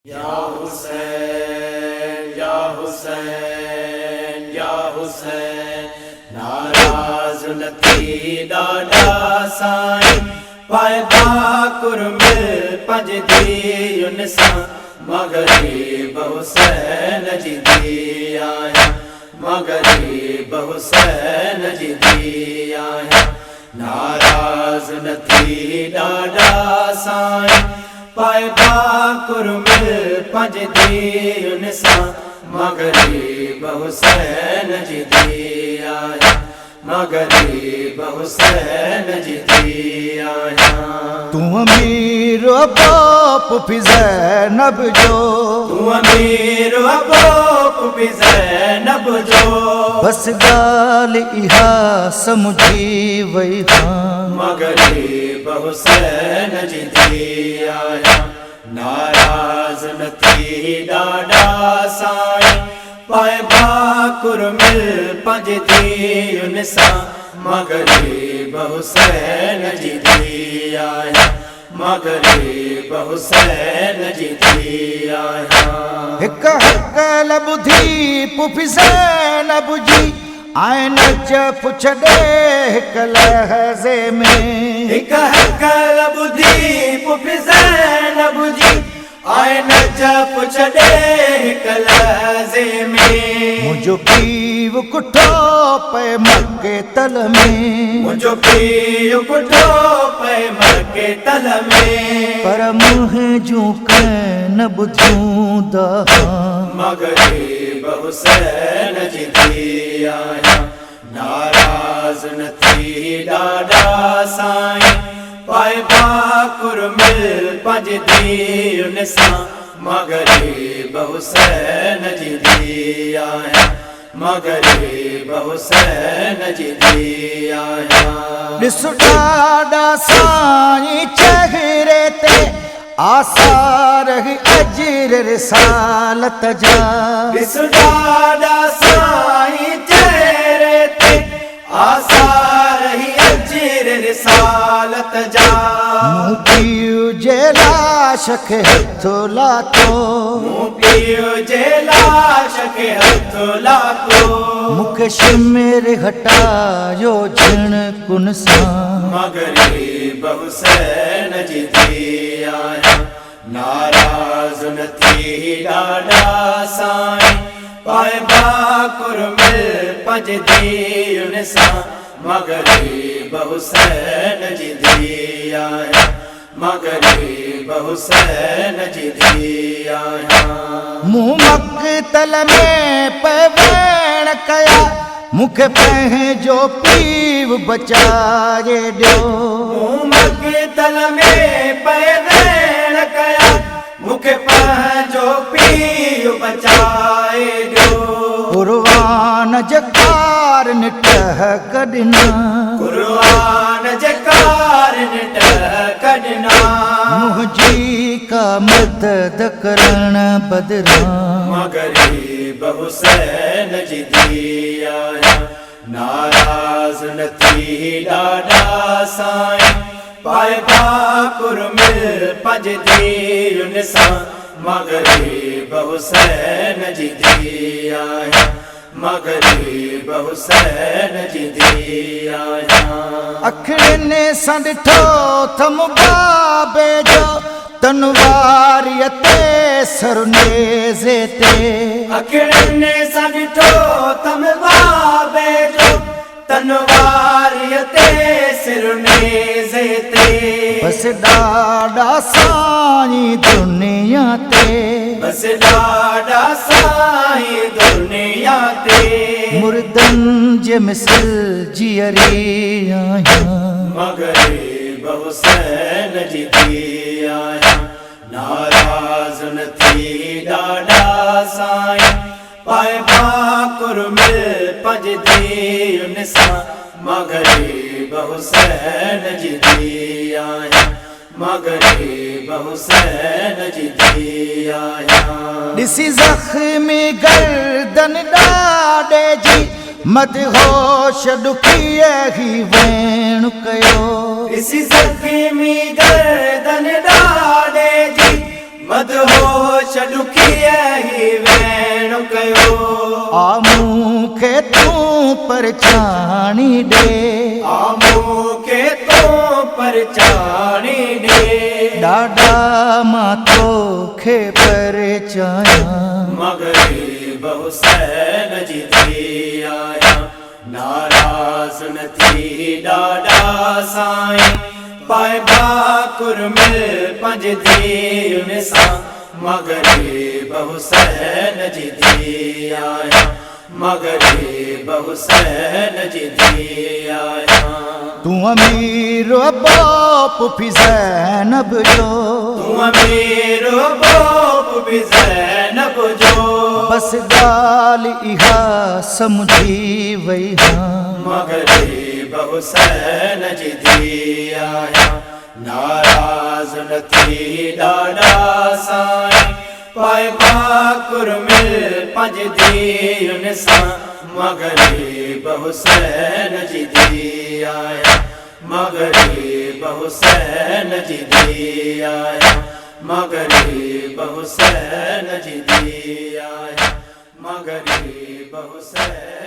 या हुसैन या हुसैन या हुसैन नाराज़ नथी ॾाढा साईं पाइबा कुर्मिल पंज धीउनि सां मग़रिब हुसैन जी धी आहियां मग़रिब हुसैन जी धी आहियां नाराज़ नथी ॾाढा साईं पाइबा कुर्मिल पंज धीउनि सां मग़रिब हुसैन जी धी आहियां मग़रिब हुसैन जी धी आहियां। तूं अमीर बाप भी ज़ैनब जो तूं अमीर बाप भी ज़ैनब जो बस ॻाल्हि इहा समुझी वई हाँ मग़रिब हुसैन जी धी आहियां नाराज़ नथी ॾाढा साईं पाइबा कुर्मिल पंज धीउनि सां मग़रिब हुसैन जी धी आहियां मग़रिब हुसैन जी धी आहियां। हिक हक़ल ॿुधी पुफी ज़ैनब जी आइन चप छॾे हिक लहज़े में हिक हक़ल ॿुधी पुफी ज़ैनब जी आइन चप छॾे हिक लहज़े में मुंहिंजो पीउ कुठो पए मके तल में मुंहिंजो पीउ कुठो पए मके तल में पर मुंहिंजूं कंहिं न ॿुधियूं दहां मग़रिब हुसैन जी धी आहियां नाराज़ नथी ॾाढा साईं पाइबा कुर्मिल पंज धीउनि सां मग़रिब हुसैन जी धी आहियां मग़रिब हुसैन जी धी आहियां। ॾिस ॾाढा साईं चेहरे ते आसार ही अजर रिसालत जा ॾिस ॾाढा साईं चेहरे ते आसार ही अजर रिसालत जा मूं पीउ जे लाश खे हथ लाथो मूं पीउ जे लाश खे हथ लाथो मूंखे शिमिर हटायो झिण कुन सां मग़रिब हुसैन जी धी आहियां नाराज़ नथी ॾाढा साईं पाइबा कुर्मिल पंज धीउनि सां मग़रिब हुसैन जी धी आहियां मग़रिब हुसैन जी धी आहियां। मूं मक़तल में पवेण कया मूंखे पंहिंजो पीउ बचाए ॾियो मूं मक़तल में पवेण कया मूंखे पंहिंजो पीउ बचाए ॾियो क़ुर्आन जे कारन टहक ॾिना क़ुर्आन जे कारन टहक ॾिना मुंहिंजी का मदद करण बदिरां मग़रिब हुसैन जी धी आहियां नाराज़ नथी ॾाढा साईं पाइबा कुर्मिल पंज धीउनि सां मग़रिब हुसैन जी धी आहियां मग़रिब हुसैन जी धी आहियां। अखियुनि सां ॾिठो त मुबाबे जो तनवारीअ ते सरनेज़े ते अखियुनि सां ॾिठो त मुबाबे जो तनवारीअ ते सिरनेज़े ते बस ॾाढा साईं दुनिया ते बस ॾाढा साईं दुनिया ते मुर्दनि जे मिसल जीअरी आहियां मग़रिब हुसैन जी धी आहियां नाराज़ नथी ॾाढा साईं पाइबा कुर्मिल पंज धीउनि सां मग़रिब हुसैन जी धी आहियां मग़रिब हुसैन जी धी आहियां। ॾिसी ज़ख़्मी गर्दन ॾाढे जी मदहोश ॾुखीअ ही वेण कयो ॾिसी ज़ख़्मी गर्दन ॾाढे जी मदहोश ॾुखीअ ही वेण कयो मूंखे तूं परछाणी ॾे मूंखे तूं परछाणी ॾे ॾाढा मां तोखे परचायां मग़रिब हुसैन जी थी आहियां नाराज़ न थी ॾाढा साईं पाए भाकुर मिल पंज धीउनि सां मग़रिब हुसैन जी थी आहियां मग़रिब हुसैन जी थी आहियां तूं अमीर बाप भी ज़ैनब जो तूं अमीर बाप भी ज़ैनब जो बस ॻाल्हि इहा सम्झी वई मग़रिब हुसैन जी थी आहियां नाराज़ न थी ॾाढा साईं पाए भाकुर मिल पंज धीउनि सां मग़रिब हुसैन जी थी आहियां मग़रिब हुसैन जी थी आहियां मग़रिब हुसैन जी थी आहियां मग़रिब हुसैन